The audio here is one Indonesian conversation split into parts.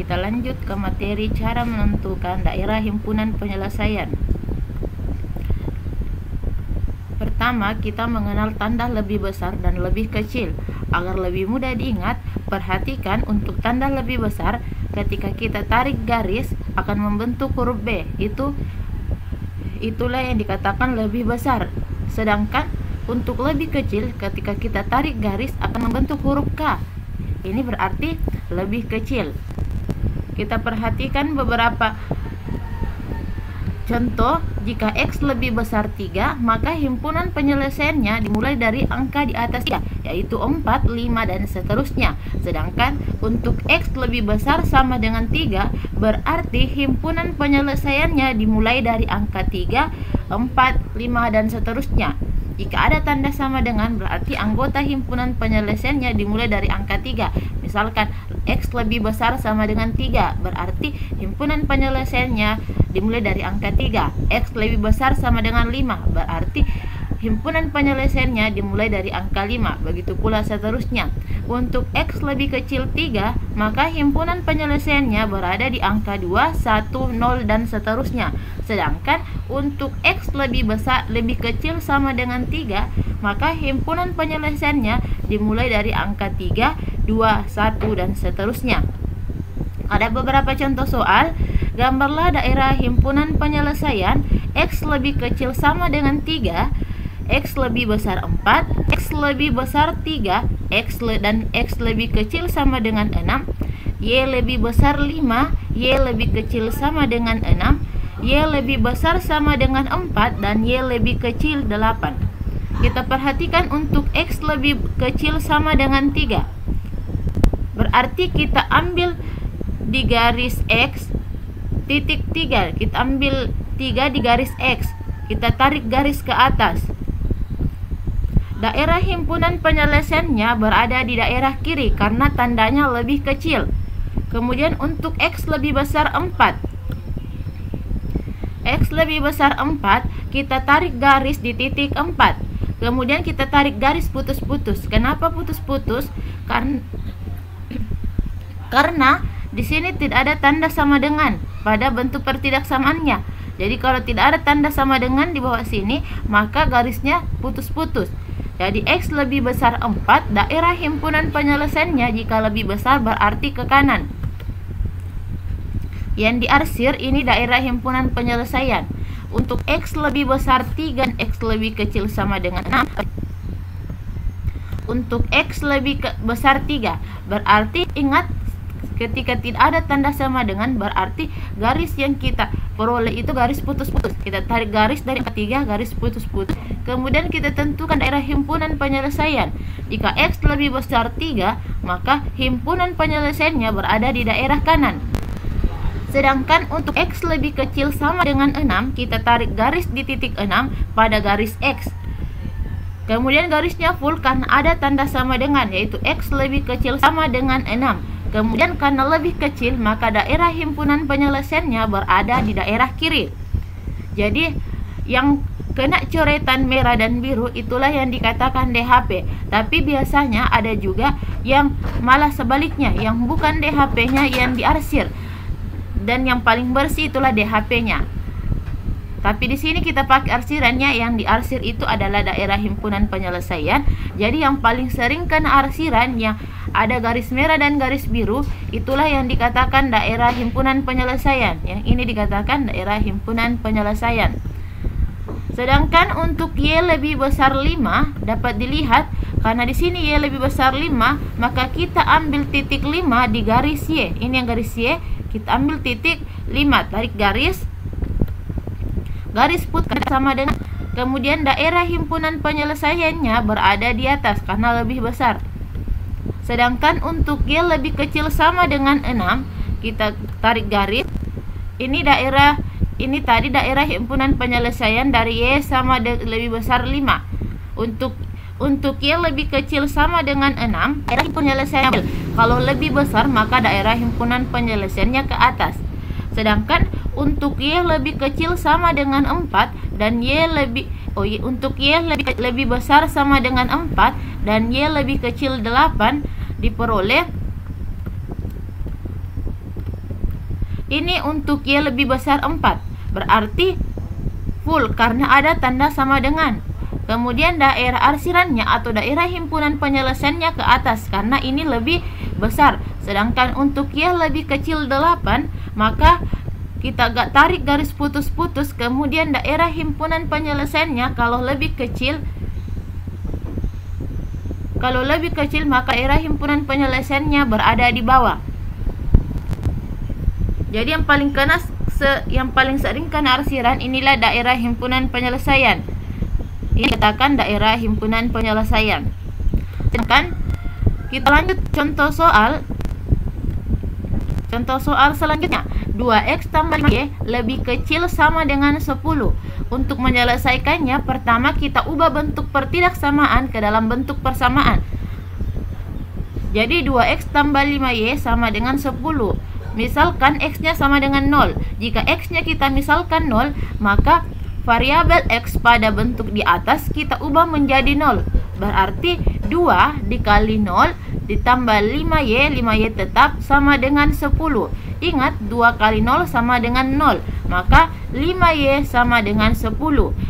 Kita lanjut ke materi cara menentukan daerah himpunan penyelesaian. Pertama, kita mengenal tanda lebih besar dan lebih kecil. Agar lebih mudah diingat, perhatikan untuk tanda lebih besar, ketika kita tarik garis akan membentuk huruf B. Itulah yang dikatakan lebih besar. Sedangkan untuk lebih kecil, ketika kita tarik garis akan membentuk huruf K. Ini berarti lebih kecil. Kita perhatikan beberapa contoh. Jika X lebih besar 3, maka himpunan penyelesaiannya dimulai dari angka di atas 3, yaitu 4, 5, dan seterusnya. Sedangkan untuk X lebih besar sama dengan 3, berarti himpunan penyelesaiannya dimulai dari angka 3, 4, 5, dan seterusnya. Jika ada tanda sama dengan, berarti anggota himpunan penyelesaiannya dimulai dari angka 3. Misalkan X lebih besar sama dengan 3, berarti himpunan penyelesaiannya dimulai dari angka 3. X lebih besar sama dengan 5, berarti himpunan penyelesaiannya dimulai dari angka 5. Begitu pula seterusnya. Untuk X lebih kecil 3, maka himpunan penyelesaiannya berada di angka 2, 1, 0, dan seterusnya. Sedangkan untuk X lebih kecil sama dengan 3, maka himpunan penyelesaiannya dimulai dari angka 3, 2, 1, dan seterusnya. Ada beberapa contoh soal. Gambarlah daerah himpunan penyelesaian. X lebih kecil sama dengan 3, X lebih besar 4, X lebih besar 3, dan X lebih kecil sama dengan 6, Y lebih besar 5, Y lebih kecil sama dengan 6, Y lebih besar sama dengan 4, dan Y lebih kecil 8. Kita perhatikan untuk X lebih kecil sama dengan 3, berarti kita ambil di garis X titik 3, kita ambil 3 di garis X, kita tarik garis ke atas. Daerah himpunan penyelesaiannya berada di daerah kiri karena tandanya lebih kecil. Kemudian untuk X lebih besar 4, X lebih besar 4, kita tarik garis di titik 4. Kemudian kita tarik garis putus-putus. Kenapa putus-putus? Karena di sini tidak ada tanda sama dengan pada bentuk pertidaksamaannya. Jadi kalau tidak ada tanda sama dengan di bawah sini, maka garisnya putus-putus. Jadi X lebih besar 4, daerah himpunan penyelesaiannya jika lebih besar berarti ke kanan. Yang diarsir ini daerah himpunan penyelesaian. Untuk X lebih besar 3 dan X lebih kecil sama dengan 6. Untuk X lebih besar 3, berarti ingat ketika tidak ada tanda sama dengan, berarti garis yang kita peroleh itu garis putus-putus. Kita tarik garis dari 3, garis putus-putus. Kemudian kita tentukan daerah himpunan penyelesaian. Jika X lebih besar 3, maka himpunan penyelesaiannya berada di daerah kanan. Sedangkan untuk X lebih kecil sama dengan 6, kita tarik garis di titik 6 pada garis X. Kemudian garisnya full karena ada tanda sama dengan, yaitu X lebih kecil sama dengan 6. Kemudian karena lebih kecil, maka daerah himpunan penyelesaiannya berada di daerah kiri. Jadi yang kena coretan merah dan biru itulah yang dikatakan DHP. Tapi biasanya ada juga yang malah sebaliknya, yang bukan DHP-nya yang diarsir. Dan yang paling bersih itulah DHP-nya. Tapi di sini kita pakai arsirannya, yang diarsir itu adalah daerah himpunan penyelesaian. Jadi yang paling sering kena arsiran yang ada garis merah dan garis biru, itulah yang dikatakan daerah himpunan penyelesaian. Yang ini dikatakan daerah himpunan penyelesaian. Sedangkan untuk Y lebih besar 5 dapat dilihat karena di sini Y lebih besar 5, maka kita ambil titik 5 di garis Y. Ini yang garis Y, kita ambil titik 5, tarik garis putih sama dengan, kemudian daerah himpunan penyelesaiannya berada di atas karena lebih besar. Sedangkan untuk Y lebih kecil sama dengan 6, kita tarik garis. Ini tadi daerah himpunan penyelesaian dari Y sama lebih besar 5. Untuk Y lebih kecil sama dengan 6, daerah penyelesaian kalau lebih besar maka daerah himpunan penyelesaiannya ke atas. Sedangkan untuk Y lebih kecil sama dengan 4 dan untuk Y lebih besar sama dengan 4 dan Y lebih kecil 8 diperoleh Ini untuk Y lebih besar 4, berarti full karena ada tanda sama dengan. Kemudian daerah arsirannya atau daerah himpunan penyelesaiannya ke atas karena ini lebih besar. Sedangkan untuk Y lebih kecil 8, maka kita tarik garis putus-putus. Kemudian daerah himpunan penyelesaiannya kalau lebih kecil maka daerah himpunan penyelesaiannya berada di bawah. Jadi yang paling sering kena arsiran inilah daerah himpunan penyelesaian. Ini katakan daerah himpunan penyelesaian. Sedangkan kita lanjut contoh soal selanjutnya. 2x tambah 5y lebih kecil sama dengan 10. Untuk menyelesaikannya, pertama kita ubah bentuk pertidaksamaan ke dalam bentuk persamaan. Jadi 2x tambah 5y sama dengan 10. Misalkan x-nya sama dengan 0. Jika x-nya kita misalkan 0, maka variabel x pada bentuk di atas kita ubah menjadi 0. Berarti 2 dikali 0 ditambah 5y tetap sama dengan 10. Ingat 2 kali 0 sama dengan 0. Maka 5y sama dengan 10.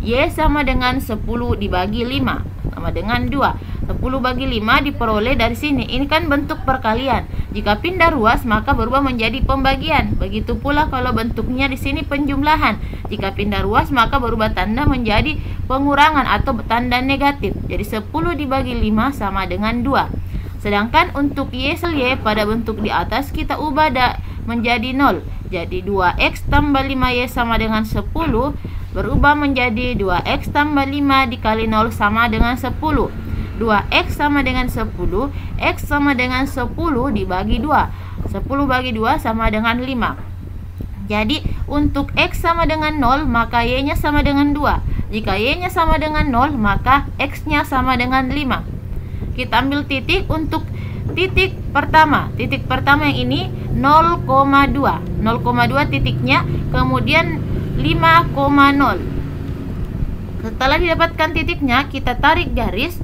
Y sama dengan 10 dibagi 5 sama dengan 2. 10 bagi 5 diperoleh dari sini. Ini kan bentuk perkalian. Jika pindah ruas maka berubah menjadi pembagian. Begitu pula kalau bentuknya di sini penjumlahan. Jika pindah ruas maka berubah tanda menjadi pengurangan atau tanda negatif. Jadi 10 dibagi 5 sama dengan 2. Sedangkan untuk y pada bentuk di atas kita ubah menjadi 0. Jadi 2x tambah 5y sama dengan 10 berubah menjadi 2x tambah 5 dikali 0 sama dengan 10. 2x sama dengan 10, x sama dengan 10 dibagi 2. 10 bagi 2 sama dengan 5. Jadi untuk x sama dengan 0 maka y-nya sama dengan 2. Jika y-nya sama dengan 0 maka x-nya sama dengan 5. Kita ambil titik untuk titik pertama. Titik pertama yang ini 0,2. 0,2 titiknya, kemudian 5,0. Setelah didapatkan titiknya, kita tarik garis.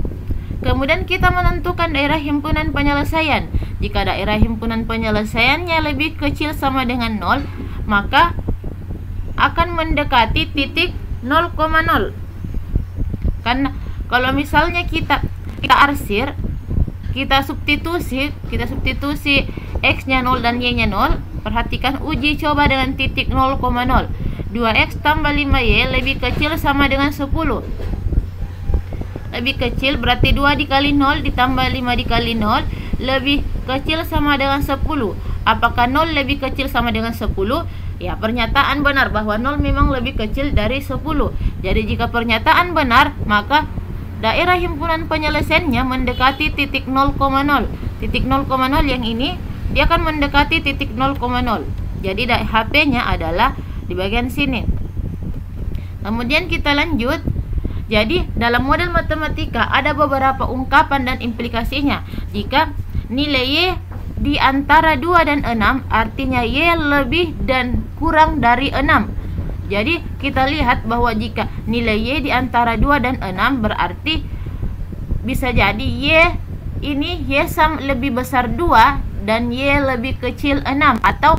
Kemudian kita menentukan daerah himpunan penyelesaian. Jika daerah himpunan penyelesaiannya lebih kecil sama dengan 0, maka akan mendekati titik 0,0. Karena kalau misalnya kita arsir, kita substitusi x-nya 0 dan y-nya 0. Perhatikan uji coba dengan titik 0,0. 2x tambah 5y lebih kecil sama dengan 10. Lebih kecil berarti 2 dikali 0 ditambah 5 dikali 0 lebih kecil sama dengan 10. Apakah 0 lebih kecil sama dengan 10? Ya, pernyataan benar bahwa 0 memang lebih kecil dari 10. Jadi jika pernyataan benar, maka daerah himpunan penyelesaiannya mendekati titik 0,0. Titik 0,0 yang ini dia akan mendekati titik 0,0. Jadi HP-nya adalah di bagian sini. Kemudian kita lanjut. Jadi dalam model matematika ada beberapa ungkapan dan implikasinya. Jika nilai Y di antara 2 dan 6, artinya Y lebih dan kurang dari 6. Jadi kita lihat bahwa jika nilai Y di antara 2 dan 6 berarti bisa jadi Y lebih besar 2 dan Y lebih kecil 6. Atau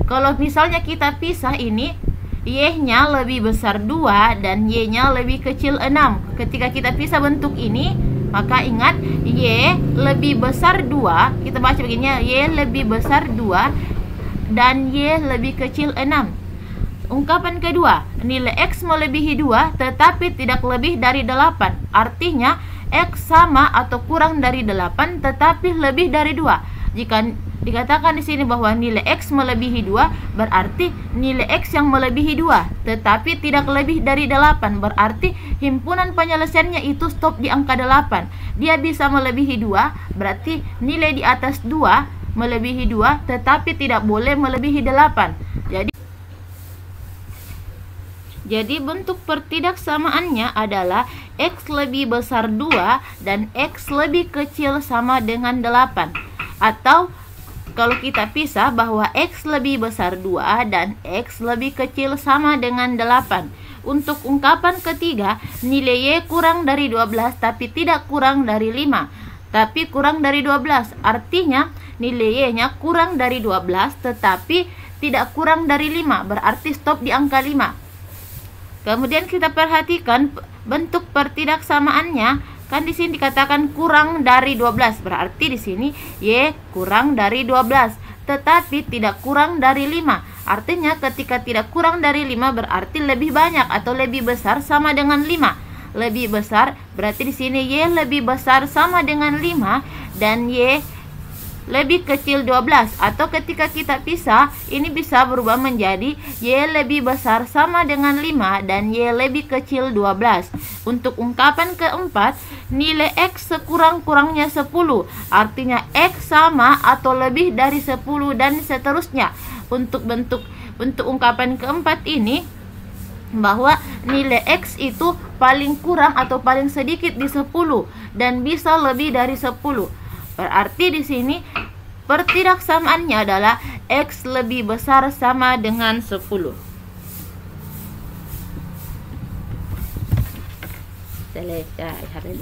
kalau misalnya kita pisah ini, Y-nya lebih besar 2 dan Y-nya lebih kecil 6. Ketika kita pisah bentuk ini, maka ingat Y lebih besar 2. Kita baca begini, Y lebih besar 2 dan Y lebih kecil 6. Ungkapan kedua, nilai X melebihi 2 tetapi tidak lebih dari 8. Artinya X sama atau kurang dari 8 tetapi lebih dari 2. Jika dikatakan di sini bahwa nilai X melebihi 2, berarti nilai X yang melebihi 2 tetapi tidak lebih dari 8. Berarti himpunan penyelesaiannya itu stop di angka 8. Dia bisa melebihi 2, berarti nilai di atas 2 melebihi 2 tetapi tidak boleh melebihi 8. Jadi bentuk pertidaksamaannya adalah X lebih besar 2 dan X lebih kecil sama dengan 8. Atau kalau kita pisah bahwa X lebih besar 2 dan X lebih kecil sama dengan 8. Untuk ungkapan ketiga, nilai Y kurang dari 12 tapi tidak kurang dari 5. Tapi kurang dari 12, artinya nilai Y-nya kurang dari 12 tetapi tidak kurang dari 5, berarti stop di angka 5. Kemudian kita perhatikan bentuk pertidaksamaannya, kan di sini dikatakan kurang dari 12, berarti di sini Y kurang dari 12, tetapi tidak kurang dari 5. Artinya ketika tidak kurang dari 5 berarti lebih banyak atau lebih besar sama dengan 5. Lebih besar berarti di sini Y lebih besar sama dengan 5 dan Y lebih kecil 12, atau ketika kita pisah ini bisa berubah menjadi Y lebih besar sama dengan 5 dan Y lebih kecil 12. Untuk ungkapan keempat, nilai X sekurang-kurangnya 10, artinya X sama atau lebih dari 10 dan seterusnya. Untuk ungkapan keempat ini bahwa nilai X itu paling kurang atau paling sedikit di 10 dan bisa lebih dari 10. Berarti di sini pertidaksamaannya adalah X lebih besar sama dengan 10. Selesai hari